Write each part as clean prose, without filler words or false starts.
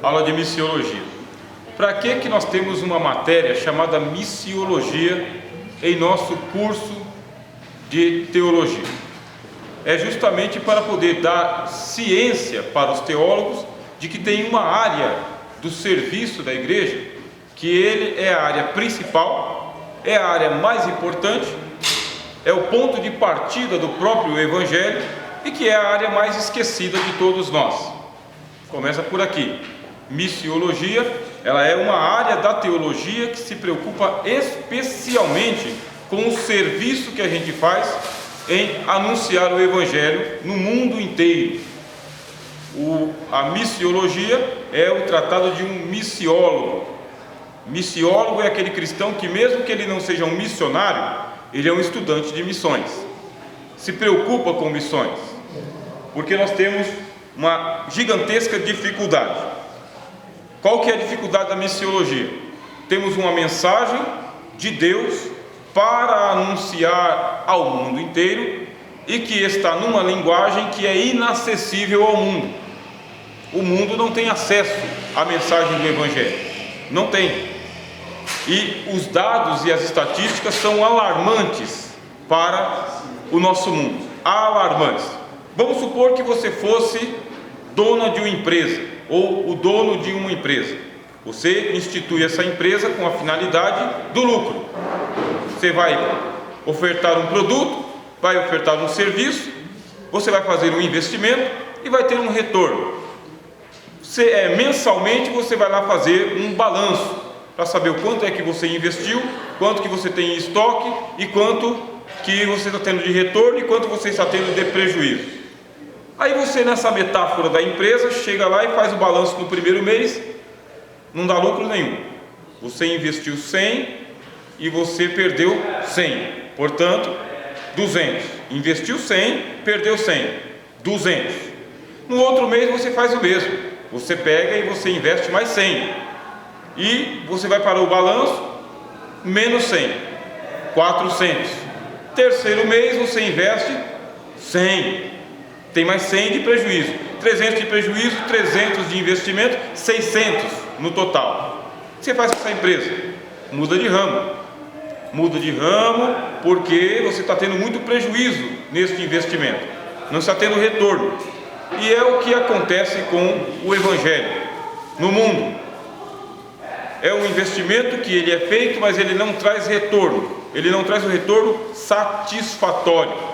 Aula de missiologia. Para que nós temos uma matéria chamada missiologia em nosso curso de teologia? É justamente para poder dar ciência para os teólogos de que tem uma área do serviço da igreja, que ele é a área principal, é a área mais importante, é o ponto de partida do próprio Evangelho e que é a área mais esquecida de todos nós. Começa por aqui. Missiologia, ela é uma área da teologia que se preocupa especialmente com o serviço que a gente faz em anunciar o Evangelho no mundo inteiro. A missiologia é o tratado de um missiólogo. Missiólogo é aquele cristão que, mesmo que ele não seja um missionário, ele é um estudante de missões, se preocupa com missões, porque nós temos uma gigantesca dificuldade. Qual que é a dificuldade da missiologia? Temos uma mensagem de Deus para anunciar ao mundo inteiro e que está numa linguagem que é inacessível ao mundo. O mundo não tem acesso à mensagem do Evangelho, não tem. E os dados e as estatísticas são alarmantes para o nosso mundo, alarmantes. Vamos supor que você fosse dona de uma empresa ou o dono de uma empresa. Você institui essa empresa com a finalidade do lucro. Você vai ofertar um produto, vai ofertar um serviço, você vai fazer um investimento e vai ter um retorno. Mensalmente você vai lá fazer um balanço para saber o quanto é que você investiu, quanto que você tem em estoque e quanto que você está tendo de retorno e quanto você está tendo de prejuízo. Aí você, nessa metáfora da empresa, chega lá e faz o balanço no primeiro mês, não dá lucro nenhum. Você investiu 100 e você perdeu 100, portanto 200. Investiu 100, perdeu 100, 200. No outro mês você faz o mesmo, você pega e você investe mais 100 e você vai para o balanço, menos 100, 400. Terceiro mês você investe 100, tem mais 100 de prejuízo, 300 de prejuízo, 300 de investimento, 600 no total. Você faz essa empresa, muda de ramo porque você está tendo muito prejuízo nesse investimento, não está tendo retorno. E é o que acontece com o Evangelho no mundo. É um investimento que ele é feito, mas ele não traz retorno. Ele não traz um retorno satisfatório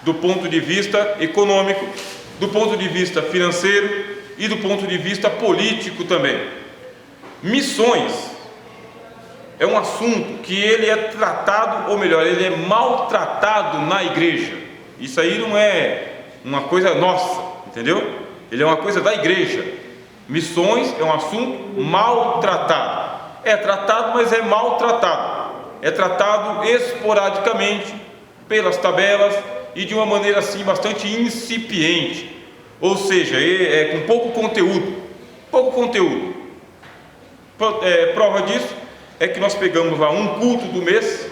do ponto de vista econômico, do ponto de vista financeiro e do ponto de vista político também. Missões é um assunto que ele é tratado, ou melhor, ele é maltratado na igreja. Isso aí não é uma coisa nossa, entendeu? Ele é uma coisa da igreja. Missões é um assunto maltratado. É tratado, mas é maltratado. É tratado esporadicamente, pelas tabelas e de uma maneira assim bastante incipiente. Ou seja, com pouco conteúdo. Prova disso é que nós pegamos lá um culto do mês,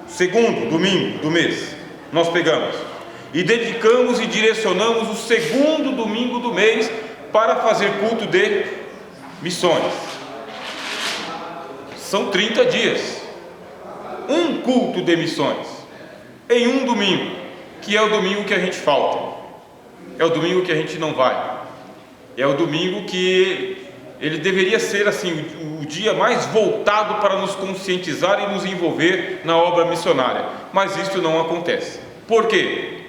segundo domingo do mês, nós pegamos e dedicamos e direcionamos o segundo domingo do mês para fazer culto de missões. São 30 dias, um culto de missões em um domingo, que é o domingo que a gente falta, é o domingo que a gente não vai, é o domingo que ele deveria ser assim o dia mais voltado para nos conscientizar e nos envolver na obra missionária, mas isso não acontece. Por quê?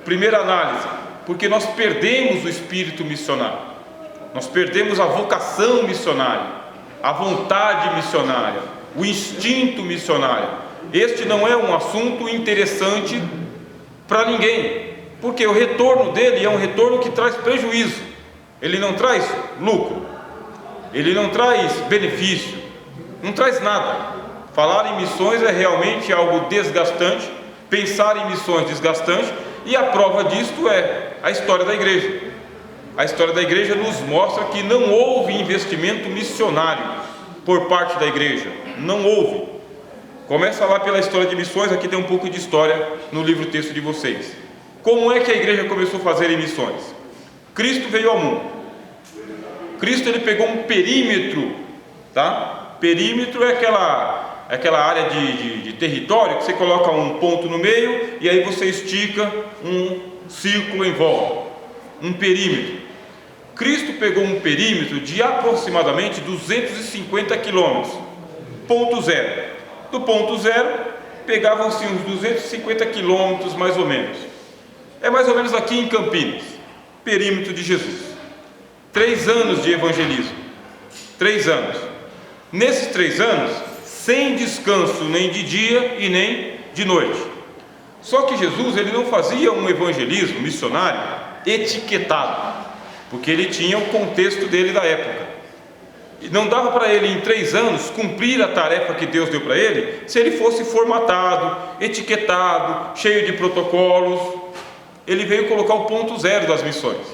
Primeira análise, porque nós perdemos o espírito missionário, nós perdemos a vocação missionária, a vontade missionária, o instinto missionário. Este não é um assunto interessante para ninguém, porque o retorno dele é um retorno que traz prejuízo, ele não traz lucro, ele não traz benefício, não traz nada. Falar em missões é realmente algo desgastante, pensar em missões desgastante, e a prova disto é a história da igreja. A história da igreja nos mostra que não houve investimento missionário por parte da igreja, não houve. Começa lá pela história de missões, aqui tem um pouco de história no livro texto de vocês. Como é que a igreja começou a fazer em missões? Cristo veio ao mundo. Cristo ele pegou um perímetro, tá? Perímetro é aquela área de território que você coloca um ponto no meio e aí você estica um círculo em volta, um perímetro. Cristo pegou um perímetro de aproximadamente 250 quilômetros, ponto zero. Do ponto zero, pegavam-se uns 250 quilômetros mais ou menos. É mais ou menos aqui em Campinas, perímetro de Jesus. 3 anos de evangelismo, 3 anos. Nesses 3 anos, sem descanso nem de dia e nem de noite. Só que Jesus ele não fazia um evangelismo missionário etiquetado, porque ele tinha o contexto dele da época. E não dava para ele em 3 anos cumprir a tarefa que Deus deu para ele se ele fosse formatado, etiquetado, cheio de protocolos. Ele veio colocar o ponto zero das missões.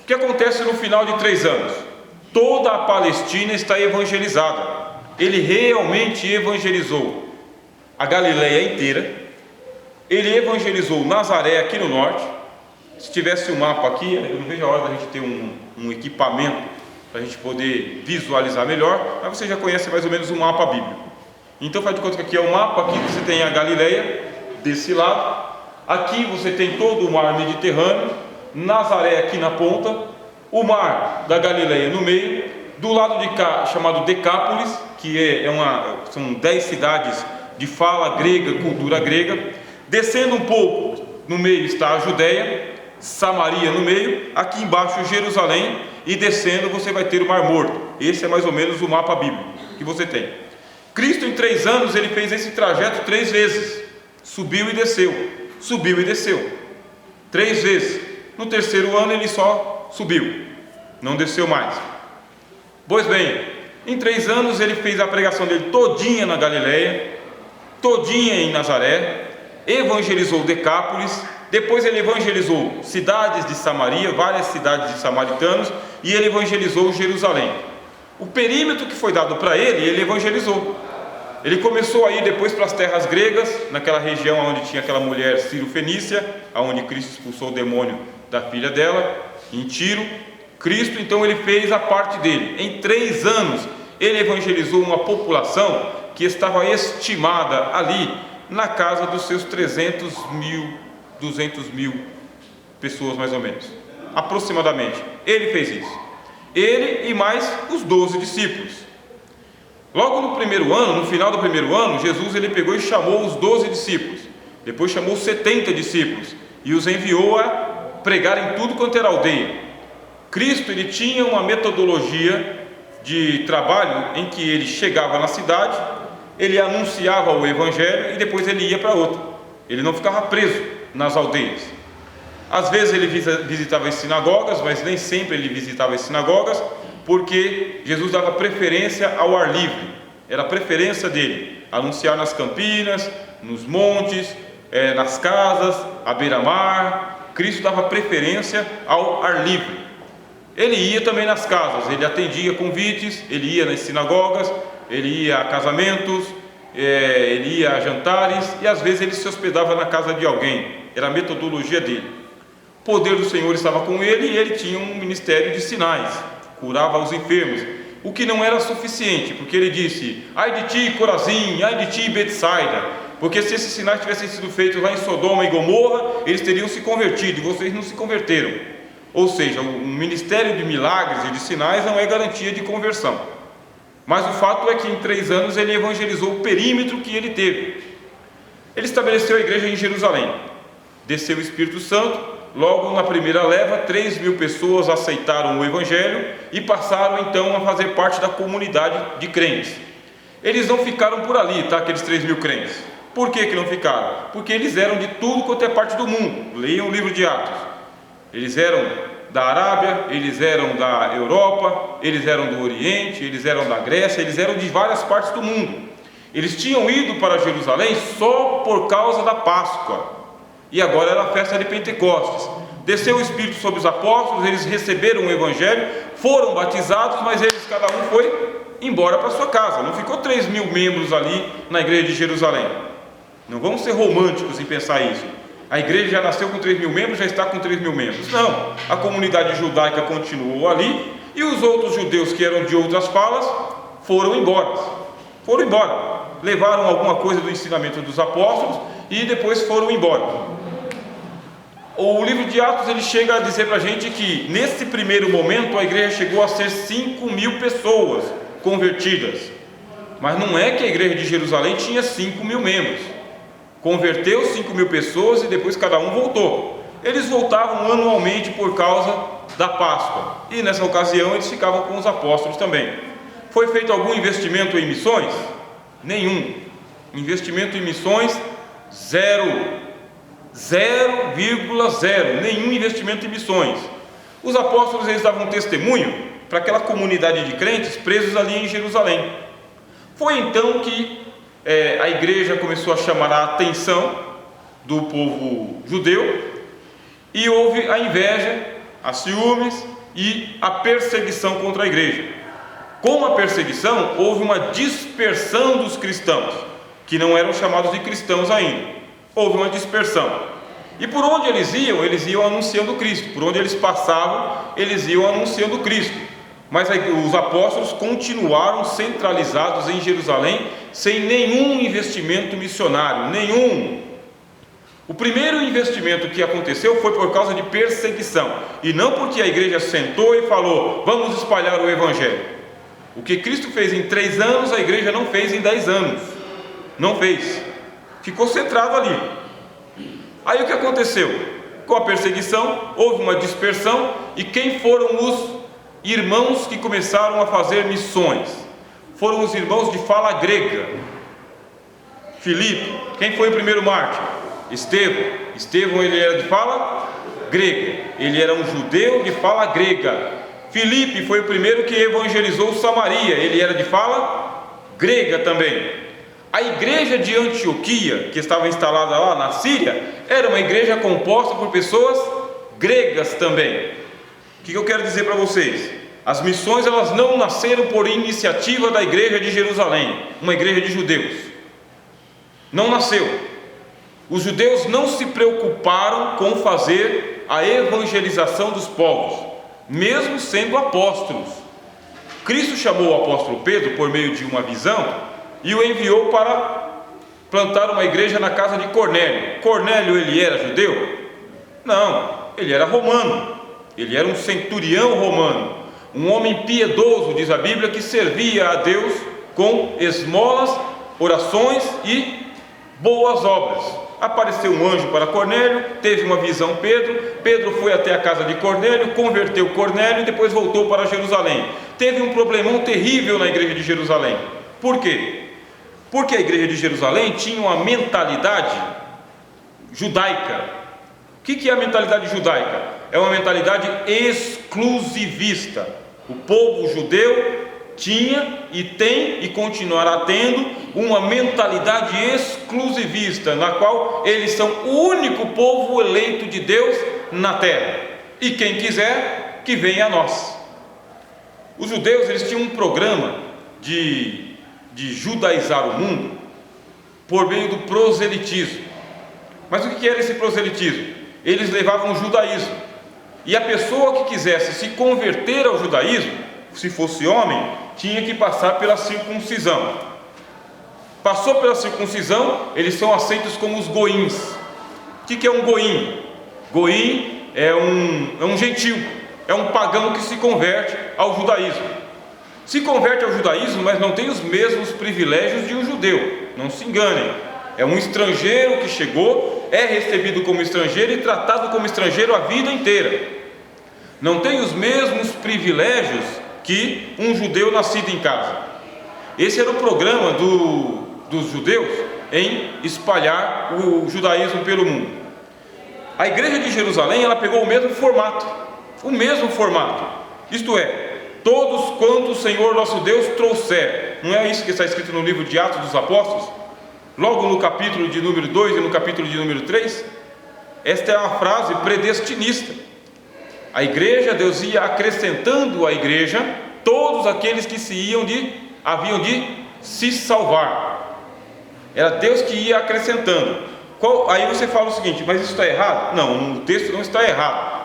O que acontece no final de 3 anos? Toda a Palestina está evangelizada. Ele realmente evangelizou a Galileia inteira. Ele evangelizou Nazaré aqui no norte. Se tivesse um mapa aqui, eu não vejo a hora da gente ter um equipamento para a gente poder visualizar melhor, mas você já conhece mais ou menos o mapa bíblico. Então faz de conta que aqui é o mapa, aqui você tem a Galileia desse lado, aqui você tem todo o mar Mediterrâneo, Nazaré aqui na ponta, o mar da Galileia no meio, do lado de cá chamado Decápolis, que são 10 cidades de fala grega, cultura grega. Descendo um pouco, no meio está a Judéia, Samaria no meio, aqui embaixo Jerusalém, e descendo você vai ter o Mar Morto. Esse é mais ou menos o mapa bíblico que você tem. Cristo em 3 anos ele fez esse trajeto 3 vezes, subiu e desceu, 3 vezes. No 3º ano ele só subiu, não desceu mais. Pois bem, em 3 anos ele fez a pregação dele todinha na Galileia, todinha em Nazaré, evangelizou Decápolis, depois ele evangelizou cidades de Samaria, várias cidades de samaritanos, e ele evangelizou Jerusalém. O perímetro que foi dado para ele evangelizou. Ele começou a ir depois para as terras gregas, naquela região onde tinha aquela mulher Ciro-Fenícia, onde Cristo expulsou o demônio da filha dela, em Tiro. Cristo então ele fez a parte dele. Em 3 anos ele evangelizou uma população que estava estimada ali na casa dos seus 300 mil, 200 mil pessoas mais ou menos, aproximadamente. Ele fez isso, ele e mais os 12 discípulos. Logo no 1º ano, no final do 1º ano, Jesus ele pegou e chamou os 12 discípulos, depois chamou 70 discípulos e os enviou a pregar em tudo quanto era aldeia. Cristo ele tinha uma metodologia de trabalho em que ele chegava na cidade, ele anunciava o evangelho e depois ele ia para outra. Ele não ficava preso nas aldeias. Às vezes ele visitava as sinagogas, mas nem sempre ele visitava as sinagogas, porque Jesus dava preferência ao ar livre. Era a preferência dele, anunciar nas campinas, nos montes, nas casas, à beira-mar. Cristo dava preferência ao ar livre. Ele ia também nas casas, ele atendia convites, ele ia nas sinagogas, ele ia a casamentos, ele ia a jantares, e às vezes ele se hospedava na casa de alguém. Era a metodologia dele. O poder do Senhor estava com ele e ele tinha um ministério de sinais, curava os enfermos, o que não era suficiente, porque ele disse: ai de ti Corazim, ai de ti Betsaida, porque se esses sinais tivessem sido feitos lá em Sodoma e Gomorra, eles teriam se convertido, e vocês não se converteram. Ou seja, o ministério de milagres e de sinais não é garantia de conversão. Mas o fato é que em 3 anos ele evangelizou o perímetro que ele teve. Ele estabeleceu a igreja em Jerusalém, desceu o Espírito Santo. Logo na primeira leva, 3.000 pessoas aceitaram o evangelho e passaram então a fazer parte da comunidade de crentes. Eles não ficaram por ali, tá? Aqueles 3.000 crentes. Por que não ficaram? Porque eles eram de tudo quanto é parte do mundo. Leiam o livro de Atos. Eles eram da Arábia, eles eram da Europa, eles eram do Oriente, eles eram da Grécia, eles eram de várias partes do mundo. Eles tinham ido para Jerusalém só por causa da Páscoa, e agora era a festa de Pentecostes. Desceu o Espírito sobre os apóstolos, eles receberam o Evangelho, foram batizados, mas eles, cada um foi embora para sua casa. Não ficou 3.000 membros ali na igreja de Jerusalém. Não vamos ser românticos em pensar isso. A igreja já nasceu com 3.000 membros, já está com 3.000 membros. Não, a comunidade judaica continuou ali, e os outros judeus que eram de outras falas foram embora. Foram embora, levaram alguma coisa do ensinamento dos apóstolos e depois foram embora. O livro de Atos ele chega a dizer para a gente que nesse primeiro momento a igreja chegou a ser 5.000 pessoas convertidas. Mas não é que a igreja de Jerusalém tinha 5.000 membros. Converteu 5.000 pessoas e depois cada um voltou. Eles voltavam anualmente por causa da Páscoa, e nessa ocasião eles ficavam com os apóstolos também. Foi feito algum investimento em missões? Nenhum. Investimento em missões, zero. 0,0. Nenhum investimento em missões. Os apóstolos eles davam testemunho para aquela comunidade de crentes presos ali em Jerusalém. Foi então que a igreja começou a chamar a atenção do povo judeu, e houve a inveja, as ciúmes e a perseguição contra a igreja. Com a perseguição houve uma dispersão dos cristãos, que não eram chamados de cristãos ainda. Houve uma dispersão, e por onde eles iam anunciando Cristo. Por onde eles passavam, eles iam anunciando Cristo. Mas os apóstolos continuaram centralizados em Jerusalém, sem nenhum investimento missionário, nenhum. O primeiro investimento que aconteceu foi por causa de perseguição, e não porque a igreja sentou e falou, vamos espalhar o evangelho. O que Cristo fez em 3 anos, a igreja não fez em 10 anos, não fez, ficou centrado ali. Aí o que aconteceu? Com a perseguição, houve uma dispersão, e quem foram os irmãos que começaram a fazer missões? Foram os irmãos de fala grega. Filipe. Quem foi o primeiro mártir? Estevão. Estevão ele era de fala grega, ele era um judeu de fala grega. Filipe foi o primeiro que evangelizou Samaria, ele era de fala grega também. A igreja de Antioquia, que estava instalada lá na Síria, era uma igreja composta por pessoas gregas também. O que eu quero dizer para vocês? As missões elas não nasceram por iniciativa da igreja de Jerusalém, uma igreja de judeus. Não nasceu. Os judeus não se preocuparam com fazer a evangelização dos povos, mesmo sendo apóstolos. Cristo chamou o apóstolo Pedro por meio de uma visão e o enviou para plantar uma igreja na casa de Cornélio. Cornélio ele era judeu? Não, ele era romano. Ele era um centurião romano, um homem piedoso, diz a Bíblia, que servia a Deus com esmolas, orações e boas obras. Apareceu um anjo para Cornélio, teve uma visão Pedro foi até a casa de Cornélio, converteu Cornélio e depois voltou para Jerusalém. Teve um problemão terrível na igreja de Jerusalém. Por quê? Porque a igreja de Jerusalém tinha uma mentalidade judaica. O que é a mentalidade judaica? É uma mentalidade exclusivista. O povo judeu tinha e tem e continuará tendo uma mentalidade exclusivista, na qual eles são o único povo eleito de Deus na terra, e quem quiser que venha a nós. Os judeus eles tinham um programa de judaizar o mundo por meio do proselitismo. Mas o que era esse proselitismo? Eles levavam o judaísmo, e a pessoa que quisesse se converter ao judaísmo, se fosse homem, tinha que passar pela circuncisão. Passou pela circuncisão, eles são aceitos como os goíns. O que é um goim? Goim é um gentil, é um pagão que se converte ao judaísmo. Se converte ao judaísmo, mas não tem os mesmos privilégios de um judeu, não se enganem. É um estrangeiro que chegou, é recebido como estrangeiro e tratado como estrangeiro a vida inteira. Não tem os mesmos privilégios que um judeu nascido em casa. Esse era o programa dos judeus em espalhar o judaísmo pelo mundo. A igreja de Jerusalém ela pegou o mesmo formato, isto é, todos quanto o Senhor nosso Deus trouxer. Não é isso que está escrito no livro de Atos dos Apóstolos? Logo no capítulo de número 2 e no capítulo de número 3, esta é uma frase predestinista. A igreja, Deus ia acrescentando à igreja todos aqueles que haviam de se salvar. Era Deus que ia acrescentando. Aí você fala o seguinte: mas isso está errado? Não, o texto não está errado.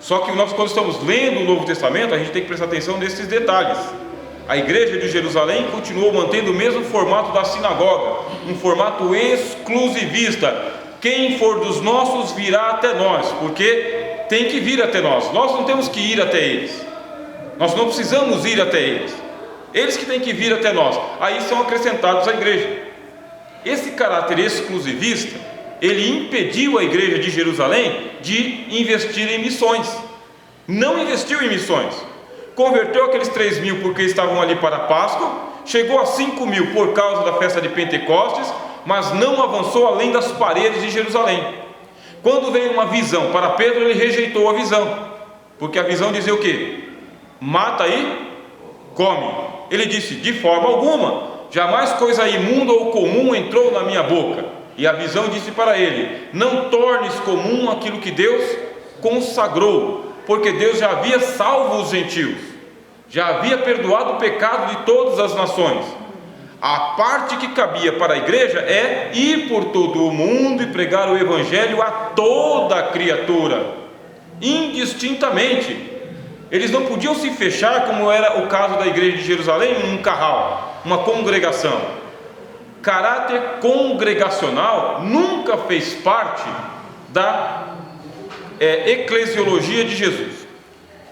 Só que nós, quando estamos lendo o Novo Testamento, a gente tem que prestar atenção nesses detalhes. A igreja de Jerusalém continuou mantendo o mesmo formato da sinagoga, um formato exclusivista. Quem for dos nossos virá até nós, porque tem que vir até nós. Nós não temos que ir até eles. Nós não precisamos ir até eles. Eles que têm que vir até nós. Aí são acrescentados à igreja. Esse caráter exclusivista, ele impediu a igreja de Jerusalém de investir em missões. Não investiu em missões. Converteu aqueles 3.000 porque estavam ali para a Páscoa, chegou a 5.000 por causa da festa de Pentecostes, mas não avançou além das paredes de Jerusalém. Quando veio uma visão para Pedro, ele rejeitou a visão, porque a visão dizia o quê? Mata e come. Ele disse: de forma alguma, jamais coisa imunda ou comum entrou na minha boca. E a visão disse para ele: não tornes comum aquilo que Deus consagrou, porque Deus já havia salvo os gentios, já havia perdoado o pecado de todas as nações. A parte que cabia para a igreja é ir por todo o mundo e pregar o evangelho a toda criatura, indistintamente. Eles não podiam se fechar, como era o caso da igreja de Jerusalém, em um carral, uma congregação. Caráter congregacional nunca fez parte da eclesiologia de Jesus.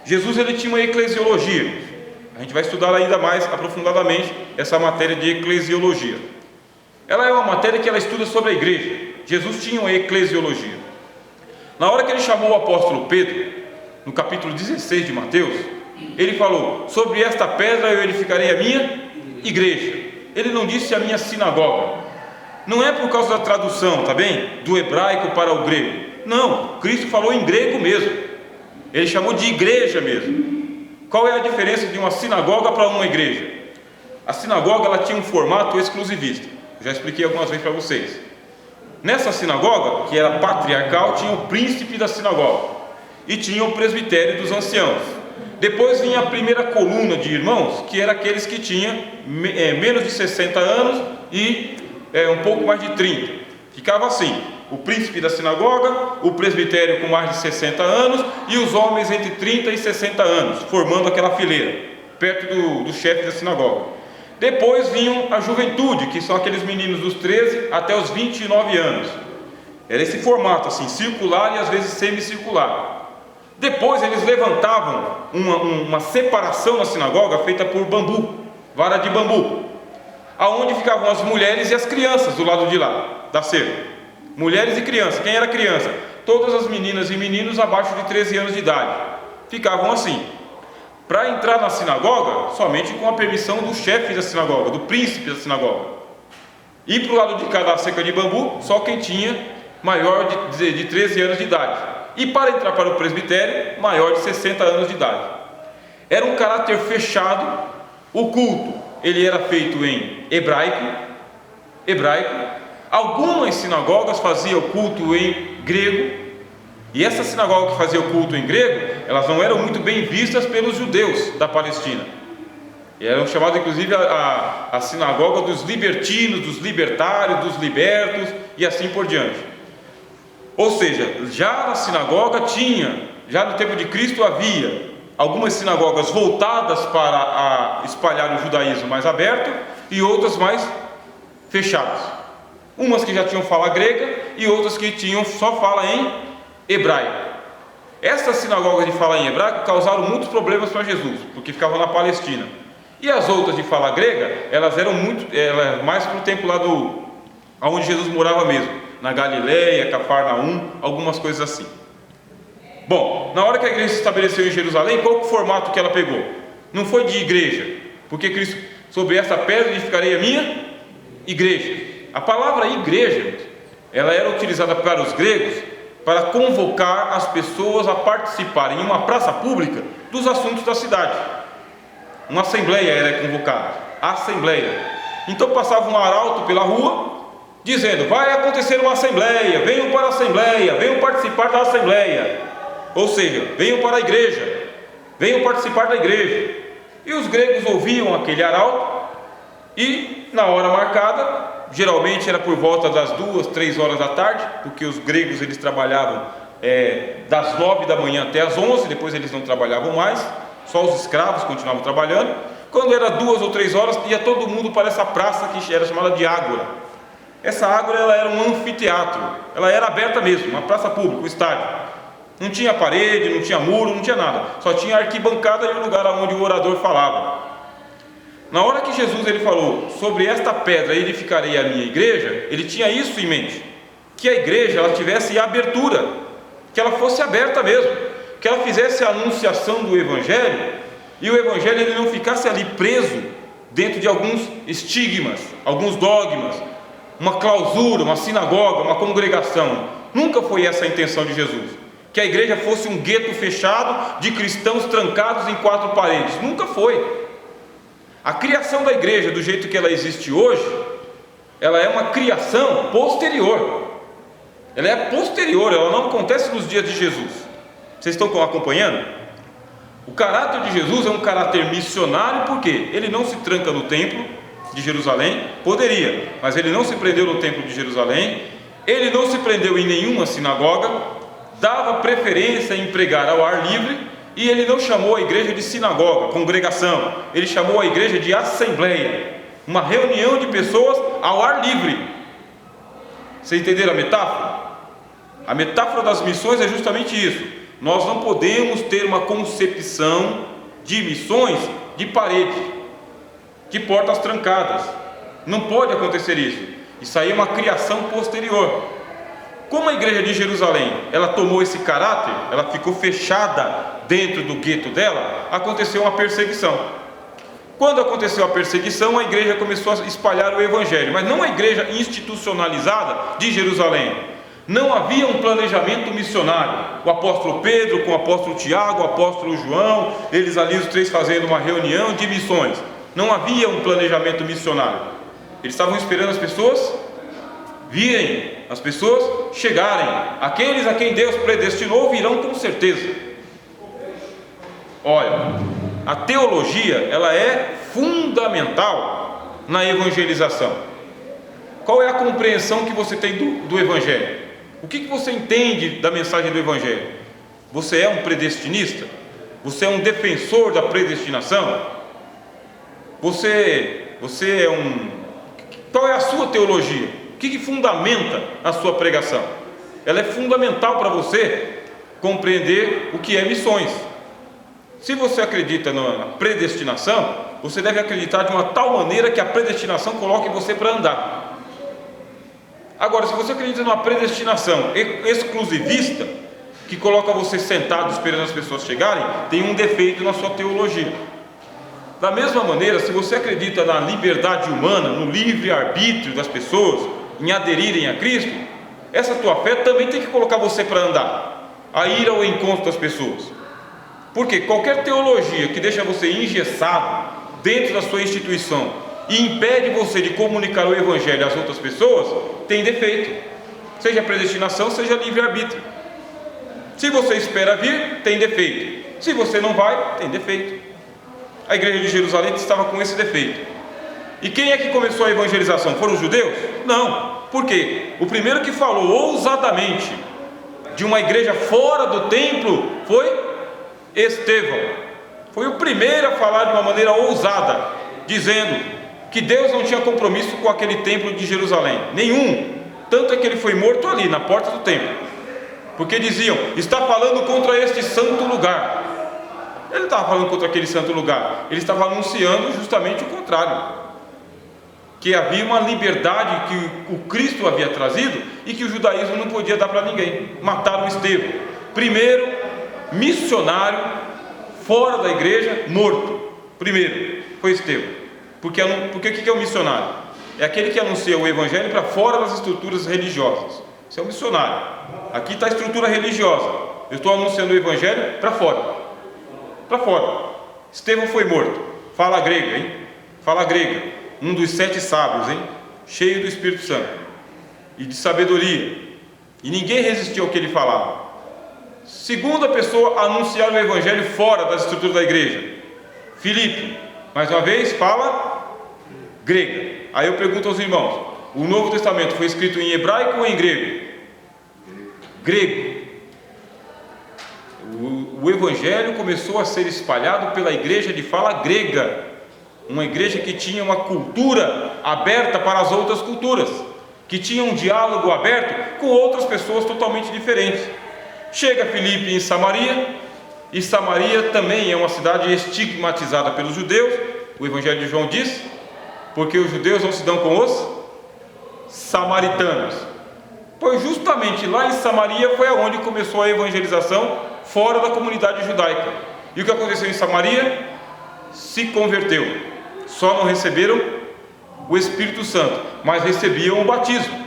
Jesus, ele tinha uma eclesiologia. A gente vai estudar ainda mais aprofundadamente essa matéria de eclesiologia. Ela é uma matéria que ela estuda sobre a igreja. Jesus tinha uma eclesiologia. Na hora que ele chamou o apóstolo Pedro, no capítulo 16 de Mateus, ele falou: sobre esta pedra eu edificarei a minha igreja. Ele não disse a minha sinagoga. Não é por causa da tradução, tá bem? Do hebraico para o grego. Não, Cristo falou em grego mesmo. Ele chamou de igreja mesmo. Qual é a diferença de uma sinagoga para uma igreja? A sinagoga, ela tinha um formato exclusivista. Eu já expliquei algumas vezes para vocês. Nessa sinagoga, que era patriarcal, tinha o príncipe da sinagoga e tinha o presbitério dos anciãos. Depois vinha a primeira coluna de irmãos, que era aqueles que tinham menos de 60 anos e um pouco mais de 30. Ficava assim: o príncipe da sinagoga, o presbitério com mais de 60 anos e os homens entre 30 e 60 anos, formando aquela fileira, perto do chefe da sinagoga. Depois vinham a juventude, que são aqueles meninos dos 13 até os 29 anos. Era esse formato assim, circular e às vezes semicircular. Depois eles levantavam uma separação na sinagoga feita por bambu, vara de bambu, aonde ficavam as mulheres e as crianças do lado de lá, da cerca. Mulheres e crianças. Quem era criança? Todas as meninas e meninos abaixo de 13 anos de idade. Ficavam assim. Para entrar na sinagoga, somente com a permissão do chefe da sinagoga, do príncipe da sinagoga. E para o lado de cá da cerca de bambu, só quem tinha maior de 13 anos de idade. E para entrar para o presbitério, maior de 60 anos de idade. Era um caráter fechado. O culto, ele era feito em hebraico. Algumas sinagogas faziam culto em grego. E essa sinagoga que fazia o culto em grego, elas não eram muito bem vistas pelos judeus da Palestina. E eram chamadas inclusive a sinagoga dos libertinos, dos libertários, dos libertos e assim por diante. Ou seja, já na sinagoga já no tempo de Cristo havia algumas sinagogas voltadas para espalhar o judaísmo mais aberto e outras mais fechadas. Umas que já tinham fala grega e outras que tinham só fala em hebraico. Essas sinagogas de fala em hebraico causaram muitos problemas para Jesus, porque ficavam na Palestina. E as outras de fala grega, elas eram mais para o tempo lá onde Jesus morava mesmo, na Galileia, Cafarnaum, algumas coisas assim. Bom, na hora que a igreja se estabeleceu em Jerusalém, qual o formato que ela pegou? Não foi de igreja, porque Cristo: sobre essa pedra edificarei a minha igreja. A palavra igreja, ela era utilizada para os gregos para convocar as pessoas a participarem em uma praça pública dos assuntos da cidade. Uma assembleia era convocada, assembleia. Então passava um arauto pela rua dizendo: vai acontecer uma assembleia, venham para a assembleia, venham participar da assembleia. Ou seja, venham para a igreja, venham participar da igreja. E os gregos ouviam aquele arauto e na hora marcada geralmente era por volta das 2, 3 horas da tarde, porque os gregos eles trabalhavam das 9 da manhã até as 11, depois eles não trabalhavam mais, só os escravos continuavam trabalhando. Quando era 2 ou 3 horas, ia todo mundo para essa praça que era chamada de Ágora. Essa Ágora ela era um anfiteatro, ela era aberta mesmo, uma praça pública, um estádio. Não tinha parede, não tinha muro, não tinha nada, só tinha arquibancada e o lugar onde o orador falava. Na hora que Jesus ele falou, sobre esta pedra edificarei a minha igreja, ele tinha isso em mente, que a igreja ela tivesse abertura, que ela fosse aberta mesmo, que ela fizesse a anunciação do Evangelho, e o Evangelho ele não ficasse ali preso dentro de alguns estigmas, alguns dogmas, uma clausura, uma sinagoga, uma congregação. Nunca foi essa a intenção de Jesus, que a igreja fosse um gueto fechado de cristãos trancados em 4 paredes. Nunca foi. A criação da igreja, do jeito que ela existe hoje, ela é uma criação posterior. Ela é posterior, ela não acontece nos dias de Jesus. Vocês estão acompanhando? O caráter de Jesus é um caráter missionário, porque ele não se tranca no templo de Jerusalém, poderia, mas ele não se prendeu no templo de Jerusalém, ele não se prendeu em nenhuma sinagoga, dava preferência em pregar ao ar livre, e ele não chamou a igreja de sinagoga, congregação, ele chamou a igreja de assembleia, uma reunião de pessoas ao ar livre. Vocês entenderam a metáfora? A metáfora das missões é justamente isso. Nós não podemos ter uma concepção de missões de parede, de portas trancadas. Não pode acontecer isso. Isso aí é uma criação posterior. Como a igreja de Jerusalém ela tomou esse caráter, ela ficou fechada dentro do gueto dela, aconteceu uma perseguição. Quando aconteceu a perseguição, a igreja começou a espalhar o Evangelho, mas não a igreja institucionalizada de Jerusalém. Não havia um planejamento missionário. O apóstolo Pedro com o apóstolo Tiago, o apóstolo João, eles ali os 3 fazendo uma reunião de missões. Não havia um planejamento missionário. Eles estavam esperando as pessoas virem, as pessoas chegarem. Aqueles a quem Deus predestinou virão com certeza. Olha, a teologia ela é fundamental na evangelização. Qual é a compreensão que você tem do Evangelho? O que você entende da mensagem do Evangelho? Você é um predestinista? Você é um defensor da predestinação? Você é um... Qual é a sua teologia? O que fundamenta a sua pregação? Ela é fundamental para você compreender o que é missões. Se você acredita na predestinação, você deve acreditar de uma tal maneira que a predestinação coloque você para andar. Agora, se você acredita numa predestinação exclusivista, que coloca você sentado esperando as pessoas chegarem, tem um defeito na sua teologia. Da mesma maneira, se você acredita na liberdade humana, no livre-arbítrio das pessoas, em aderirem a Cristo, essa tua fé também tem que colocar você para andar, a ir ao encontro das pessoas. Porque qualquer teologia que deixa você engessado dentro da sua instituição e impede você de comunicar o Evangelho às outras pessoas, tem defeito, seja predestinação, seja livre-arbítrio. Se você espera vir, tem defeito. Se você não vai, tem defeito. A igreja de Jerusalém estava com esse defeito. E quem é que começou a evangelização? Foram os judeus? Não. Por quê? O primeiro que falou ousadamente de uma igreja fora do templo foi Estevão. Foi o primeiro a falar de uma maneira ousada, dizendo que Deus não tinha compromisso com aquele templo de Jerusalém, nenhum. Tanto é que ele foi morto ali, na porta do templo, porque diziam, está falando contra este santo lugar. Ele não estava falando contra aquele santo lugar, ele estava anunciando justamente o contrário, que havia uma liberdade que o Cristo havia trazido e que o judaísmo não podia dar para ninguém. Mataram Estevão, primeiro missionário fora da igreja, morto. Primeiro foi Estevão. Porque o que é um missionário? É aquele que anuncia o Evangelho para fora das estruturas religiosas. Isso é um missionário. Aqui está a estrutura religiosa, eu estou anunciando o Evangelho para fora. Para fora. Estevão foi morto. Fala grega, hein? Fala grega. Um dos 7 sábios, hein? Cheio do Espírito Santo e de sabedoria. E ninguém resistiu ao que ele falava. Segunda pessoa a anunciar o Evangelho fora das estruturas da igreja, Filipe. Mais uma vez, fala grega. Aí eu pergunto aos irmãos, O Novo Testamento foi escrito em hebraico ou em grego? Grego. O Evangelho começou a ser espalhado pela igreja de fala grega, uma igreja que tinha uma cultura aberta para as outras culturas, que tinha um diálogo aberto com outras pessoas totalmente diferentes. Chega Filipe em Samaria, e Samaria também é uma cidade estigmatizada pelos judeus. O Evangelho de João diz: porque os judeus não se dão com os samaritanos. Pois justamente lá em Samaria foi aonde começou a evangelização fora da comunidade judaica. E o que aconteceu em Samaria? Se converteu. Só não receberam o Espírito Santo, mas recebiam o batismo.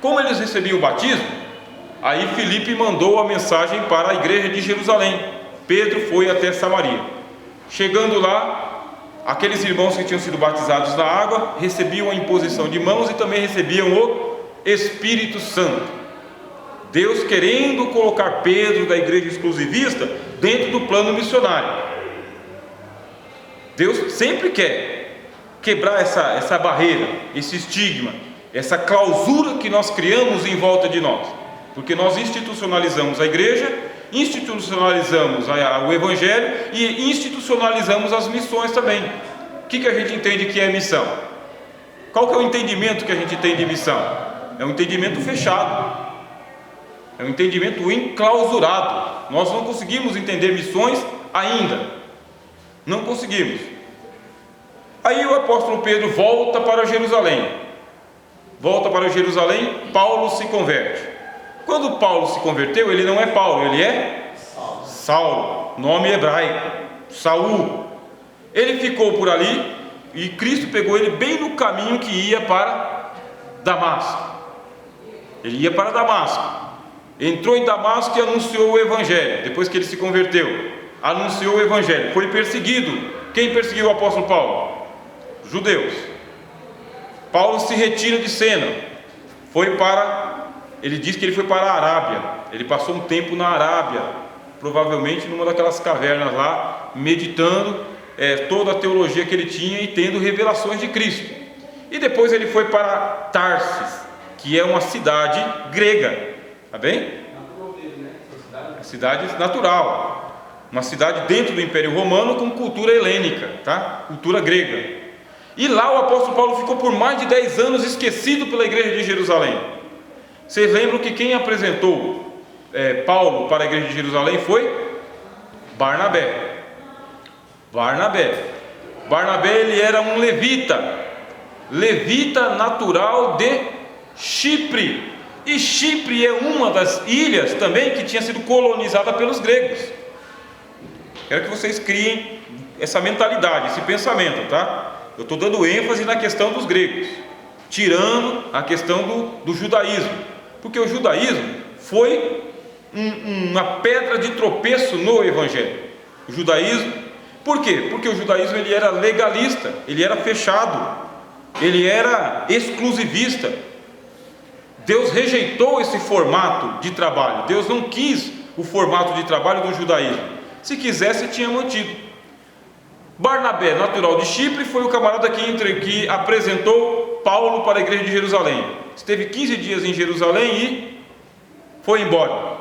Como eles recebiam o batismo, aí Filipe mandou a mensagem para a igreja de Jerusalém. Pedro foi até Samaria. Chegando lá, aqueles irmãos que tinham sido batizados na água recebiam a imposição de mãos e também recebiam o Espírito Santo. Deus querendo colocar Pedro da igreja exclusivista dentro do plano missionário. Deus sempre quer quebrar essa barreira, esse estigma, essa clausura que nós criamos em volta de nós, porque nós institucionalizamos a igreja, institucionalizamos o Evangelho e institucionalizamos as missões também. O que a gente entende que é missão? Qual que é o entendimento que a gente tem de missão? É um entendimento fechado, é um entendimento enclausurado. Nós não conseguimos entender missões ainda, não conseguimos. Aí o apóstolo Pedro volta para Jerusalém. Paulo se converte. Quando Paulo se converteu, ele não é Paulo, ele é Saulo, nome hebraico, Saul. Ele ficou por ali e Cristo pegou ele bem no caminho que ia para Damasco. Ele ia para Damasco, entrou em Damasco e anunciou o Evangelho. Depois que ele se converteu, anunciou o Evangelho, foi perseguido. Quem perseguiu o apóstolo Paulo? Judeus. Paulo se retira de cena, ele diz que ele foi para a Arábia. Ele passou um tempo na Arábia, provavelmente numa daquelas cavernas lá, meditando toda a teologia que ele tinha e tendo revelações de Cristo. E depois ele foi para Tarsis, que é uma cidade grega, tá bem? Cidade natural, uma cidade dentro do Império Romano com cultura helênica, tá? Cultura grega. E lá o apóstolo Paulo ficou por mais de 10 anos esquecido pela igreja de Jerusalém. Vocês lembram que quem apresentou Paulo para a igreja de Jerusalém foi Barnabé. Barnabé ele era um levita natural de Chipre. E Chipre é uma das ilhas também que tinha sido colonizada pelos gregos. Quero que vocês criem essa mentalidade, esse pensamento, tá? Eu estou dando ênfase na questão dos gregos, tirando a questão do judaísmo, porque o judaísmo foi uma pedra de tropeço no Evangelho. O judaísmo, por quê? Porque o judaísmo ele era legalista, ele era fechado, ele era exclusivista. Deus rejeitou esse formato de trabalho. Deus não quis o formato de trabalho do judaísmo. Se quisesse, tinha mantido. Barnabé, natural de Chipre, foi o camarada que apresentou Paulo para a igreja de Jerusalém. Esteve 15 dias em Jerusalém e foi embora.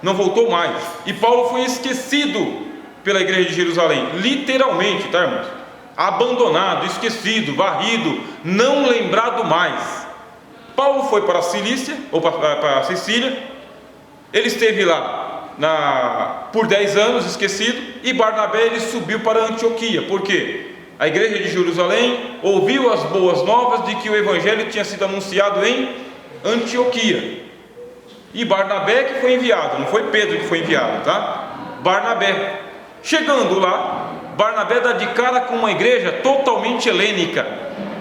Não voltou mais. E Paulo foi esquecido pela igreja de Jerusalém. Literalmente, tá, irmãos? Abandonado, esquecido, varrido, não lembrado mais. Paulo foi para a Cilícia, ou para a Sicília. Ele esteve lá por 10 anos, esquecido. E Barnabé ele subiu para Antioquia. Por quê? A igreja de Jerusalém ouviu as boas novas de que o evangelho tinha sido anunciado em Antioquia. E Barnabé que foi enviado, não foi Pedro que foi enviado, tá? Barnabé. Chegando lá, Barnabé dá de cara com uma igreja totalmente helênica,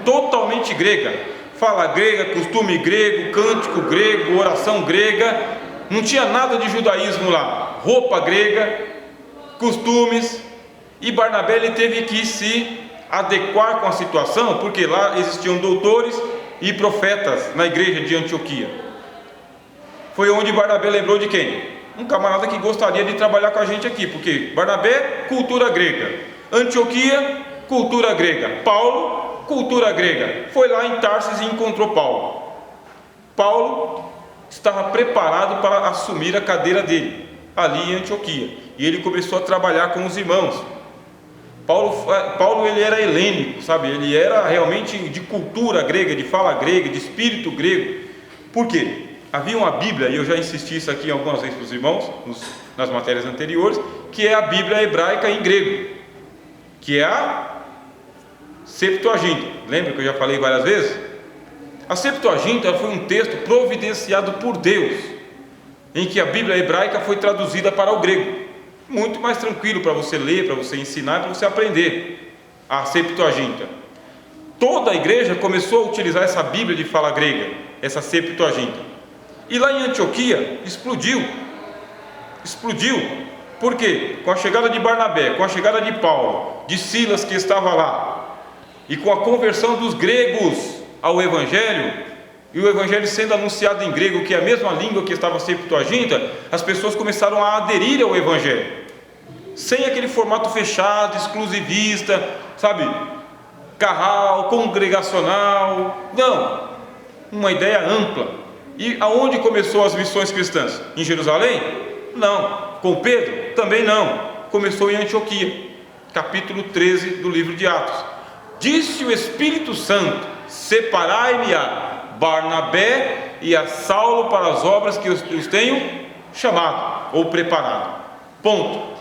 totalmente grega. Fala grega, costume grego, cântico grego, oração grega. Não tinha nada de judaísmo lá. Roupa grega, costumes. E Barnabé ele teve que se adequar com a situação, porque lá existiam doutores e profetas na igreja de Antioquia. Foi onde Barnabé lembrou de quem? Um camarada que gostaria de trabalhar com a gente aqui, porque Barnabé, cultura grega. Antioquia, cultura grega. Paulo, Cultura grega. Foi lá em Tarsis e encontrou Paulo. Paulo estava preparado para assumir a cadeira dele, ali em Antioquia. E ele começou a trabalhar com os irmãos. Paulo ele era helênico, sabe? Ele era realmente de cultura grega, de fala grega, de espírito grego. Por quê? Havia uma Bíblia, e eu já insisti isso aqui algumas vezes para os irmãos, nas matérias anteriores, que é a Bíblia hebraica em grego, que é a Septuaginta. Lembra que eu já falei várias vezes? A Septuaginta foi um texto providenciado por Deus, em que a Bíblia hebraica foi traduzida para o grego. Muito mais tranquilo para você ler, para você ensinar, para você aprender a Septuaginta. Toda a igreja começou a utilizar essa Bíblia de fala grega, essa Septuaginta. E lá em Antioquia explodiu. Por quê? Com a chegada de Barnabé, com a chegada de Paulo, de Silas que estava lá, e com a conversão dos gregos ao Evangelho, e o Evangelho sendo anunciado em grego, que é a mesma língua que estava a Septuaginta, as pessoas começaram a aderir ao Evangelho, sem aquele formato fechado, exclusivista, sabe, carral, congregacional, não, uma ideia ampla. E aonde começou as missões cristãs? Em Jerusalém? Não. Com Pedro? Também não. Começou em Antioquia, capítulo 13 do livro de Atos. Disse o Espírito Santo: separai-me a Barnabé e a Saulo para as obras que os tenho chamado ou preparado. Ponto.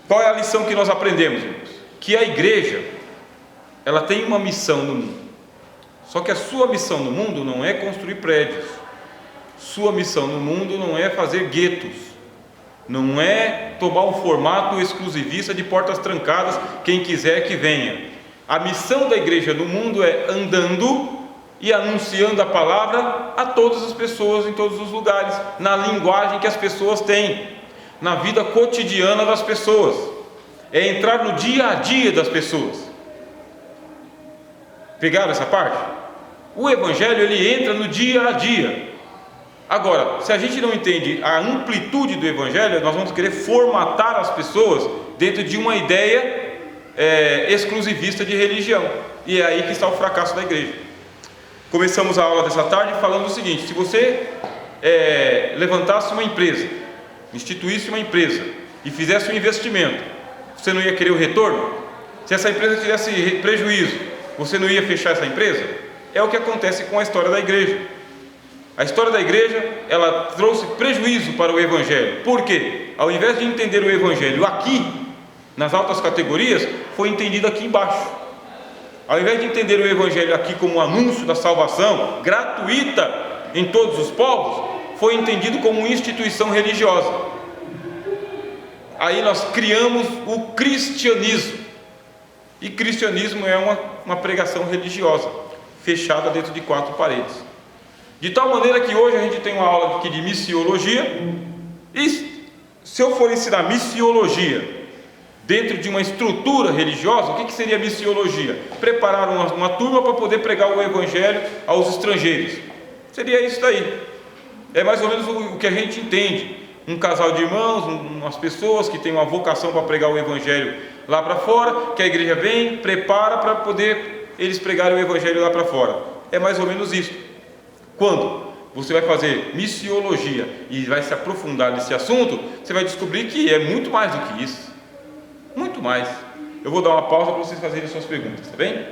Qual é a lição que nós aprendemos, irmãos? Que a igreja, ela tem uma missão no mundo. Só que a sua missão no mundo não é construir prédios. Sua missão no mundo não é fazer guetos. Não é tomar um formato exclusivista de portas trancadas, quem quiser que venha. A missão da igreja no mundo é andando e anunciando a palavra a todas as pessoas, em todos os lugares, na linguagem que as pessoas têm, na vida cotidiana das pessoas. É entrar no dia a dia das pessoas. Pegaram essa parte? O Evangelho, ele entra no dia a dia. Agora, se a gente não entende a amplitude do Evangelho, nós vamos querer formatar as pessoas dentro de uma ideia exclusivista de religião. E é aí que está o fracasso da igreja. Começamos a aula dessa tarde falando o seguinte: se você levantasse uma empresa, instituísse uma empresa e fizesse um investimento, você não ia querer o retorno? Se essa empresa tivesse prejuízo, você não ia fechar essa empresa? É o que acontece com a história da igreja. A história da igreja, ela trouxe prejuízo para o Evangelho. Por quê? Ao invés de entender o Evangelho aqui, nas altas categorias, foi entendido aqui embaixo. Ao invés de entender o Evangelho aqui como um anúncio da salvação gratuita em todos os povos, foi entendido como uma instituição religiosa. Aí nós criamos o cristianismo. E cristianismo é uma pregação religiosa, fechada dentro de 4 paredes. De tal maneira que hoje a gente tem uma aula aqui de missiologia. E se eu for ensinar missiologia dentro de uma estrutura religiosa, o que seria missiologia? Preparar uma turma para poder pregar o Evangelho aos estrangeiros. Seria isso daí. É mais ou menos o que a gente entende. Um casal de irmãos, umas pessoas que têm uma vocação para pregar o Evangelho lá para fora, que a igreja vem, prepara para poder eles pregarem o Evangelho lá para fora. É mais ou menos isso. Quando você vai fazer missiologia e vai se aprofundar nesse assunto, você vai descobrir que é muito mais do que isso. Muito mais. Eu vou dar uma pausa para vocês fazerem suas perguntas, tá bem?